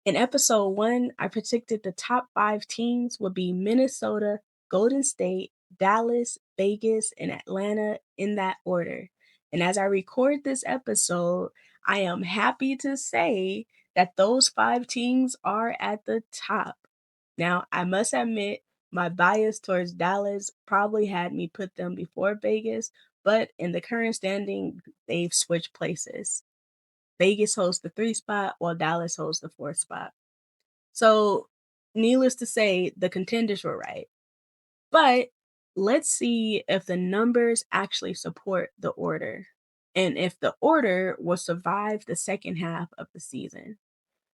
In episode one, I predicted the top five teams would be Minnesota, Golden State, Dallas, Vegas, and Atlanta in that order. And as I record this episode, I am happy to say that those five teams are at the top. Now, I must admit, my bias towards Dallas probably had me put them before Vegas, but in the current standing, they've switched places. Vegas holds the three spot while Dallas holds the fourth spot. So, needless to say, the contenders were right. But let's see if the numbers actually support the order and if the order will survive the second half of the season.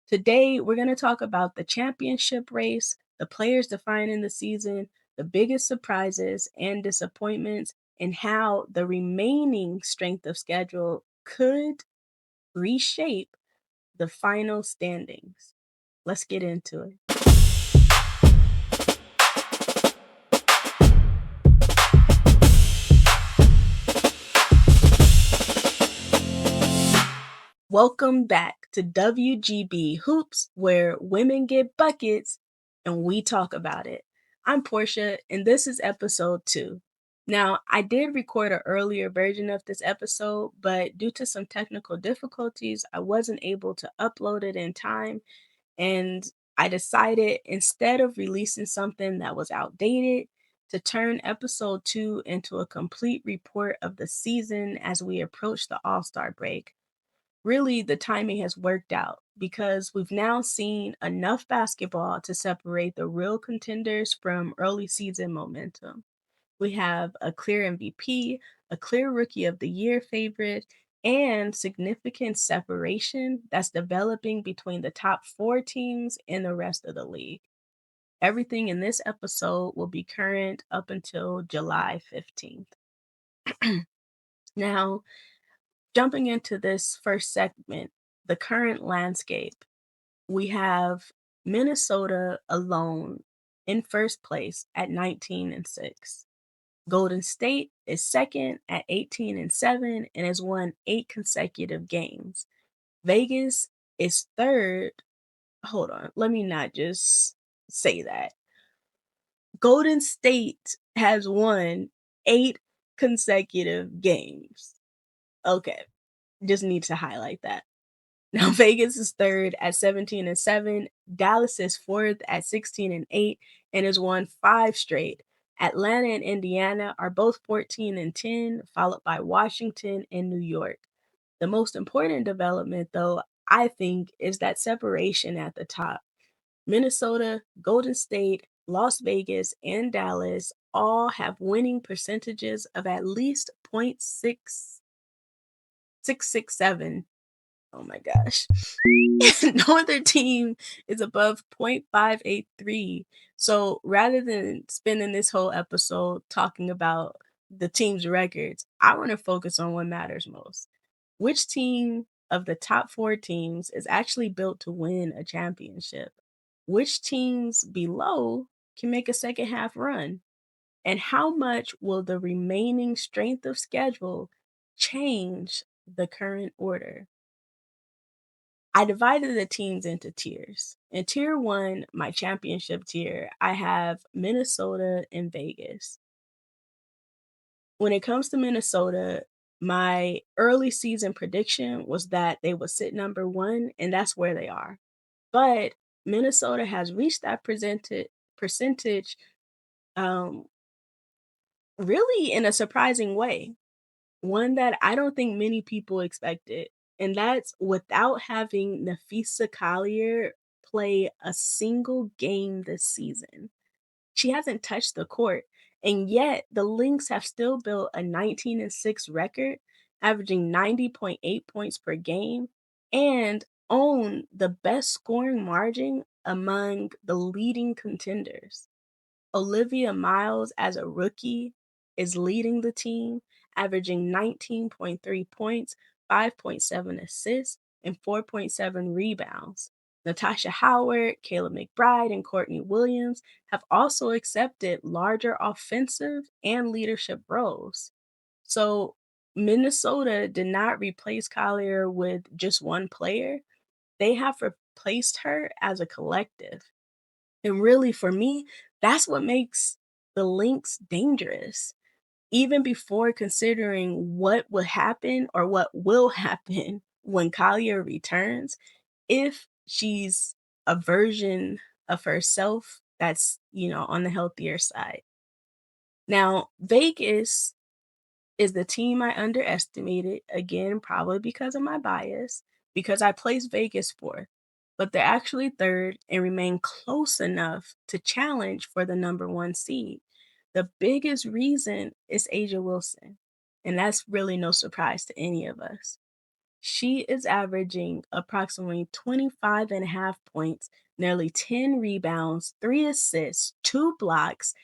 Today, we're going to talk about the championship race, the players defining the season, the biggest surprises and disappointments, and how the remaining strength of schedule could reshape the final standings. Let's get into it. Welcome back to WGB Hoops, where women get buckets and we talk about it. I'm Portia, and this is episode 2. Now, I did record an earlier version of this episode, but due to some technical difficulties, I wasn't able to upload it in time. And I decided instead of releasing something that was outdated, to turn episode 2 into a complete report of the season as we approach the All Star break. Really, the timing has worked out because we've now seen enough basketball to separate the real contenders from early season momentum. We have a clear MVP, a clear Rookie of the Year favorite, and significant separation that's developing between the top four teams and the rest of the league. Everything in this episode will be current up until July 15th. Now, jumping into this first segment, the current landscape, we have Minnesota alone in first place at 19-6. Golden State is second at 18-7 and has won 8 consecutive games. Vegas is third. Hold on, let me not just say that. Golden State has won 8 consecutive games. Okay, just need to highlight that. Now Vegas is third at 17-7. Dallas is fourth at 16-8 and has won 5 straight. Atlanta and Indiana are both 14-10, followed by Washington and New York. The most important development, though, I think, is that separation at the top. Minnesota, Golden State, Las Vegas, and Dallas all have winning percentages of at least .6667. Oh my gosh. No other team is above .583. So rather than spending this whole episode talking about the team's records, I want to focus on what matters most. Which team of the top four teams is actually built to win a championship? Which teams below can make a second half run? And how much will the remaining strength of schedule change the current order? I divided the teams into tiers. In tier 1, my championship tier, I have Minnesota and Vegas. When it comes to Minnesota, my early season prediction was that they would sit number 1, and that's where they are. But Minnesota has reached that percentage um, really in a surprising way. One that I don't think many people expected, and that's without having Nafisa Collier play a single game this season. She hasn't touched the court, and yet the Lynx have still built a 19-6 record, averaging 90.8 points per game, and own the best scoring margin among the leading contenders. Olivia Miles, as a rookie, is leading the team, averaging 19.3 points, 5.7 assists, and 4.7 rebounds. Natasha Howard, Kayla McBride, and Courtney Williams have also accepted larger offensive and leadership roles. So Minnesota did not replace Collier with just one player. They have placed her as a collective. And really, for me, that's what makes the Lynx dangerous. Even before considering what would happen or what will happen when Kalia returns, if she's a version of herself that's, on the healthier side. Now, Vegas is the team I underestimated, again, probably because of my bias, because I placed Vegas fourth, but they're actually third and remain close enough to challenge for the number one seed. The biggest reason is Asia Wilson, and that's really no surprise to any of us. She is averaging approximately 25 and a half points, nearly 10 rebounds, 3 assists, 2 blocks,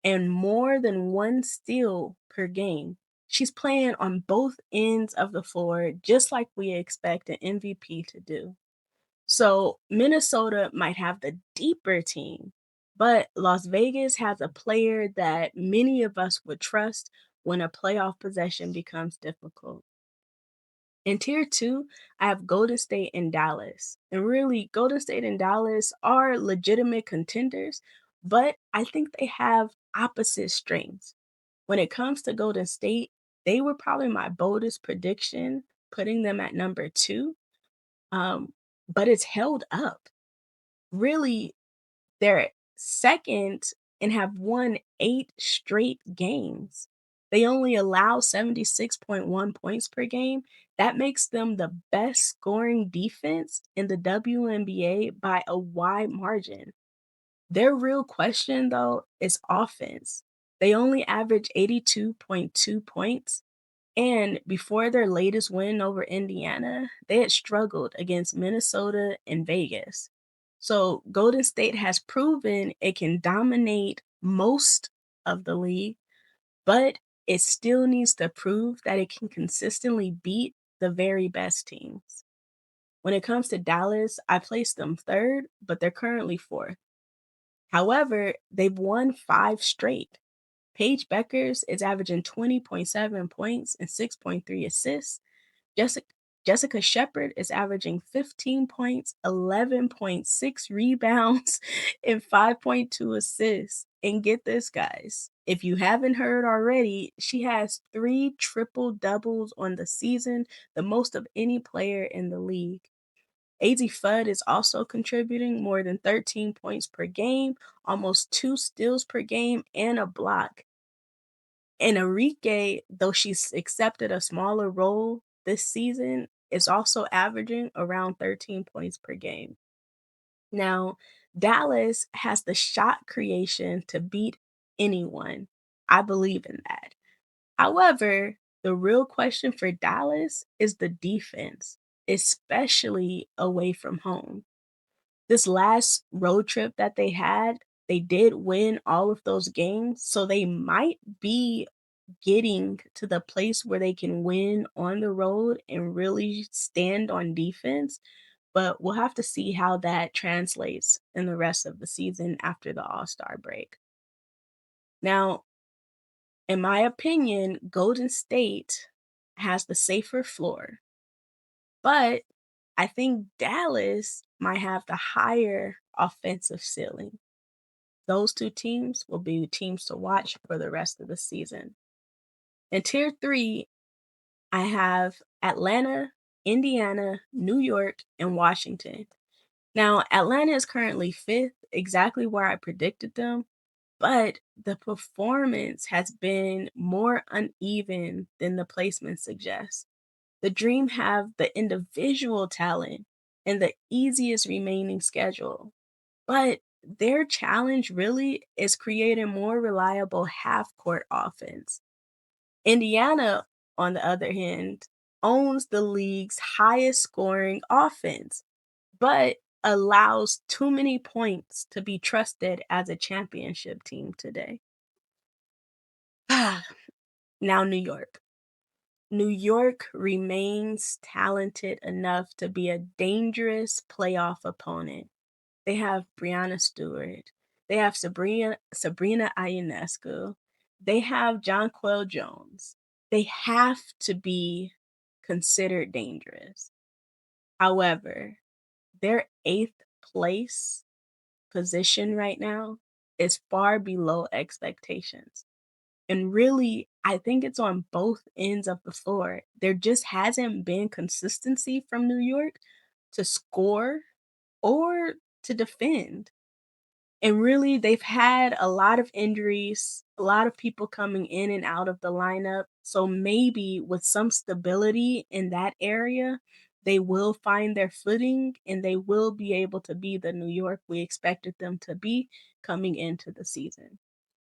and more than one steal per game. She's playing on both ends of the floor, just like we expect an MVP to do. So, Minnesota might have the deeper team, but Las Vegas has a player that many of us would trust when a playoff possession becomes difficult. In tier two, I have Golden State and Dallas. And really, Golden State and Dallas are legitimate contenders, but I think they have opposite strengths. When it comes to Golden State, they were probably my boldest prediction, putting them at number two. Um, but it's held up. Really, they're second and have won 8 straight games. They only allow 76.1 points per game. That makes them the best scoring defense in the WNBA by a wide margin. Their real question, though, is offense. They only average 82.2 points, and before their latest win over Indiana, they had struggled against Minnesota and Vegas. So Golden State has proven it can dominate most of the league, but it still needs to prove that it can consistently beat the very best teams. When it comes to Dallas, I placed them third, but they're currently fourth. However, they've won 5 straight. Paige Beckers is averaging 20.7 points and 6.3 assists. Jessica Jessica Shepard is averaging 15 points, 11.6 rebounds, and 5.2 assists. And get this, guys, if you haven't heard already, she has 3 triple doubles on the season, the most of any player in the league. AZ Fudd is also contributing more than 13 points per game, almost 2 steals per game, and a block. And Enrique, though she's accepted a smaller role this season, is also averaging around 13 points per game. Now, Dallas has the shot creation to beat anyone. I believe in that. However, the real question for Dallas is the defense, especially away from home. This last road trip that they had, they did win all of those games, so they might be getting to the place where they can win on the road and really stand on defense, but we'll have to see how that translates in the rest of the season after the All-Star break. Now, in my opinion, Golden State has the safer floor, but I think Dallas might have the higher offensive ceiling. Those two teams will be teams to watch for the rest of the season. In tier three, I have Atlanta, Indiana, New York, and Washington. Now, Atlanta is currently fifth, exactly where I predicted them, but the performance has been more uneven than the placement suggests. The Dream have the individual talent and the easiest remaining schedule, but their challenge really is creating more reliable half court offense. Indiana, on the other hand, owns the league's highest scoring offense, but allows too many points to be trusted as a championship team today. Now, New York. New York remains talented enough to be a dangerous playoff opponent. They have Brianna Stewart. They have Sabrina Ionescu. They have Jonquel Jones. They have to be considered dangerous. However, their 8th place position right now is far below expectations. And really, I think it's on both ends of the floor. There just hasn't been consistency from New York to score or to defend. And really, they've had a lot of injuries, a lot of people coming in and out of the lineup. So maybe with some stability in that area, they will find their footing and they will be able to be the New York we expected them to be coming into the season.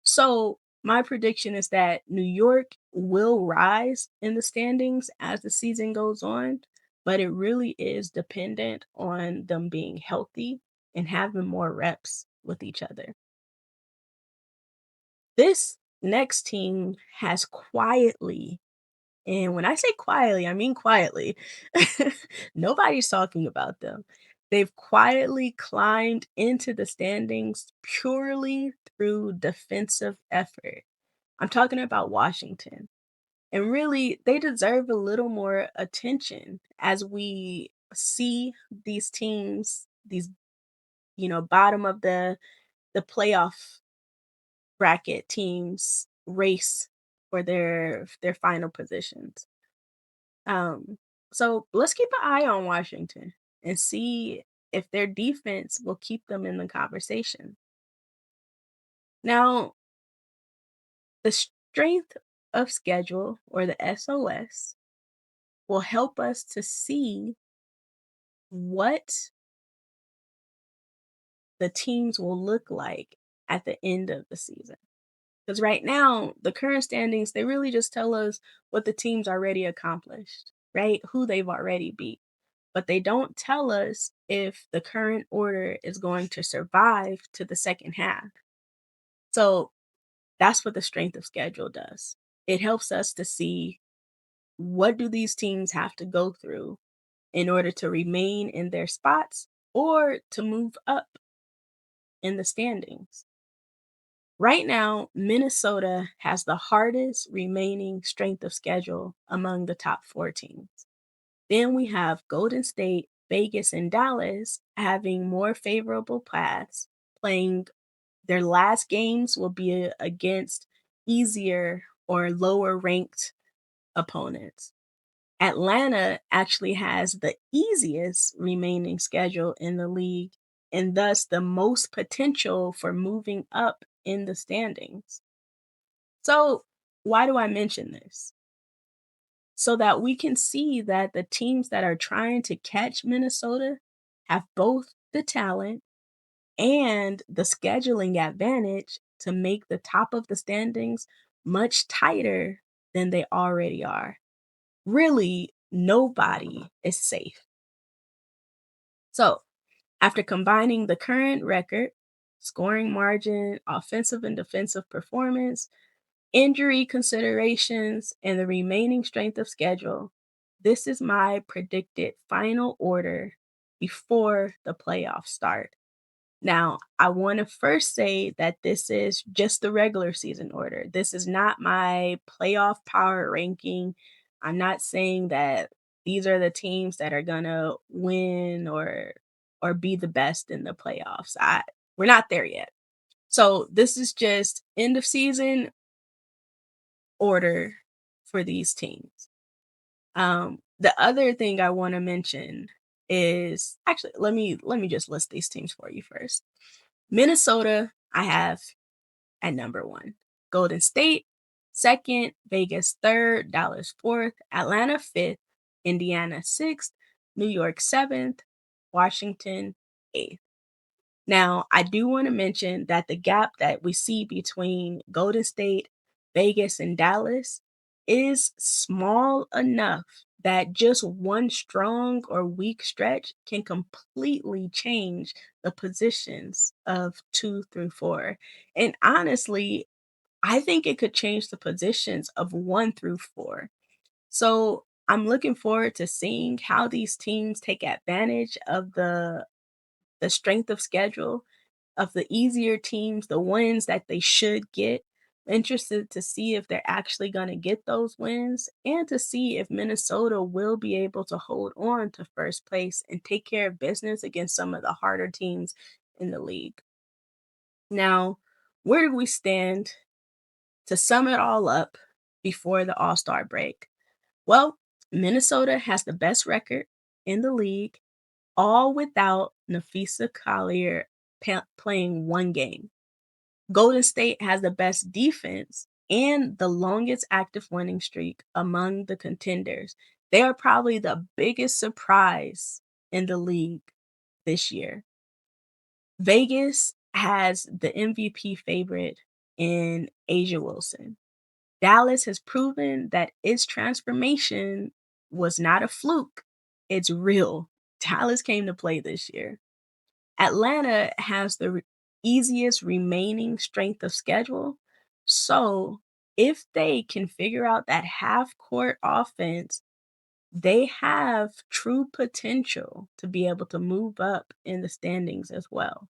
So, my prediction is that New York will rise in the standings as the season goes on, but it really is dependent on them being healthy and having more reps with each other. This next team has quietly, and when I say quietly, I mean quietly, nobody's talking about them. They've quietly climbed into the standings purely through defensive effort. I'm talking about Washington. And really, they deserve a little more attention as we see these teams, these, bottom of the playoff bracket teams race for their final positions. Um, so let's keep an eye on Washington and see if their defense will keep them in the conversation. Now, the strength of schedule or the SOS will help us to see what the teams will look like at the end of the season. Because right now, the current standings, they really just tell us what the team's already accomplished, right? Who they've already beat. But they don't tell us if the current order is going to survive to the second half. So that's what the strength of schedule does. It helps us to see what do these teams have to go through in order to remain in their spots or to move up in the standings. Right now, Minnesota has the hardest remaining strength of schedule among the top 4 teams. Then we have Golden State, Vegas, and Dallas having more favorable paths, playing their last games will be against easier or lower ranked opponents. Atlanta actually has the easiest remaining schedule in the league and thus the most potential for moving up in the standings. So, why do I mention this? So that we can see that the teams that are trying to catch Minnesota have both the talent and the scheduling advantage to make the top of the standings much tighter than they already are. Really, nobody is safe. So, after combining the current record, scoring margin, offensive and defensive performance, injury considerations, and the remaining strength of schedule, this is my predicted final order before the playoffs start. Now, I want to first say that this is just the regular season order. This is not my playoff power ranking. I'm not saying that these are the teams that are going to win or be the best in the playoffs. We're not there yet. So, this is just end of season order for these teams. The other thing I want to mention is actually let me just list these teams for you first. Minnesota, I have at number 1. Golden State, 2nd. Vegas, 3rd. Dallas, 4th. Atlanta, 5th. Indiana, 6th. New York, 7th. Washington, 8th. Now, I do want to mention that the gap that we see between Golden State, Vegas, and Dallas is small enough that just one strong or weak stretch can completely change the positions of 2 through 4. And honestly, I think it could change the positions of 1 through 4. So I'm looking forward to seeing how these teams take advantage of the strength of schedule of the easier teams, the ones that they should get, Interested to see if they're actually going to get those wins and to see if Minnesota will be able to hold on to first place and take care of business against some of the harder teams in the league. Now, where do we stand to sum it all up before the All Star break? Well, Minnesota has the best record in the league, all without Nafisa Collier playing one game. Golden State has the best defense and the longest active winning streak among the contenders. They are probably the biggest surprise in the league this year. Vegas has the MVP favorite in Asia Wilson. Dallas has proven that its transformation was not a fluke, it's real. Dallas came to play this year. Atlanta has the easiest remaining strength of schedule. So, if they can figure out that half court offense, they have true potential to be able to move up in the standings as well.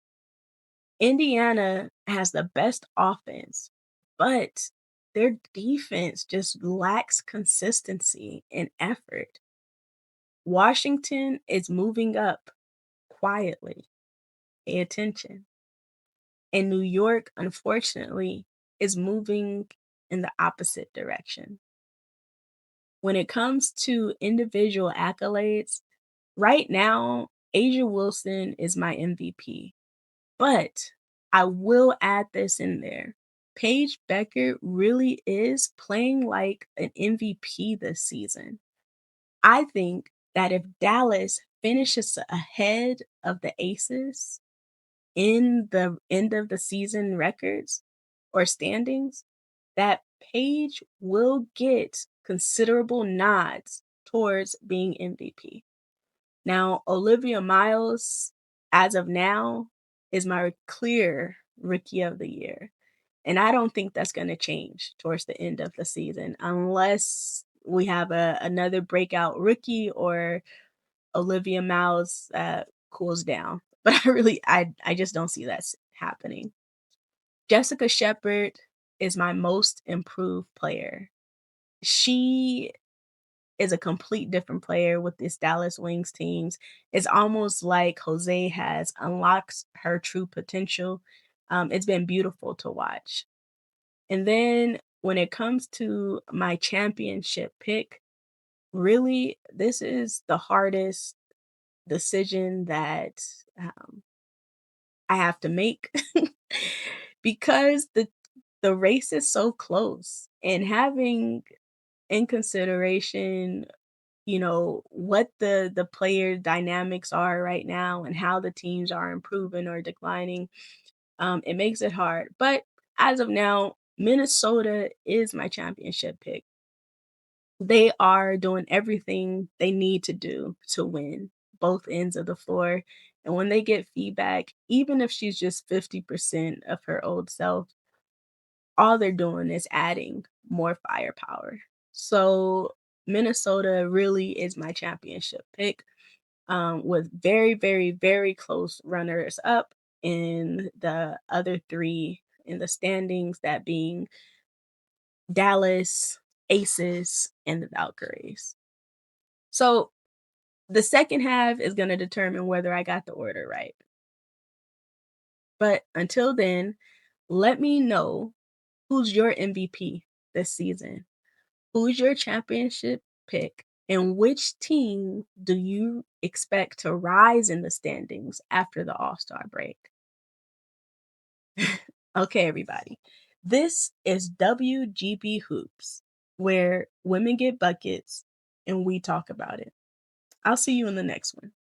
Indiana has the best offense, but their defense just lacks consistency and effort. Washington is moving up quietly. Pay attention. And New York, unfortunately, is moving in the opposite direction. When it comes to individual accolades, right now, Asia Wilson is my MVP. But I will add this in there. Paige Becker really is playing like an MVP this season. I think that if Dallas finishes ahead of the Aces in the end of the season records or standings, that Paige will get considerable nods towards being MVP. Now, Olivia Miles, as of now, is my clear rookie of the year. And I don't think that's going to change towards the end of the season unless we have another breakout rookie or Olivia Miles cools down. But I just don't see that happening. Jessica Shepard is my most improved player. She is a complete different player with this Dallas Wings teams. It's almost like Jose has unlocked her true potential. It's been beautiful to watch. And then when it comes to my championship pick, really, this is the hardest decision that I have to make because the race is so close and having in consideration what the player dynamics are right now and how the teams are improving or declining, it makes it hard. But as of now, Minnesota is my championship pick. They are doing everything they need to do to win both ends of the floor. And when they get feedback, even if she's just 50% of her old self, all they're doing is adding more firepower. So Minnesota really is my championship pick, with very, very, very close runners up in the other three in the standings, that being Dallas, Aces, and the Valkyries. So the second half is going to determine whether I got the order right. But until then, let me know who's your MVP this season. Who's your championship pick? And which team do you expect to rise in the standings after the All Star break? Okay, everybody. This is WGB Hoops, where women get buckets and we talk about it. I'll see you in the next one.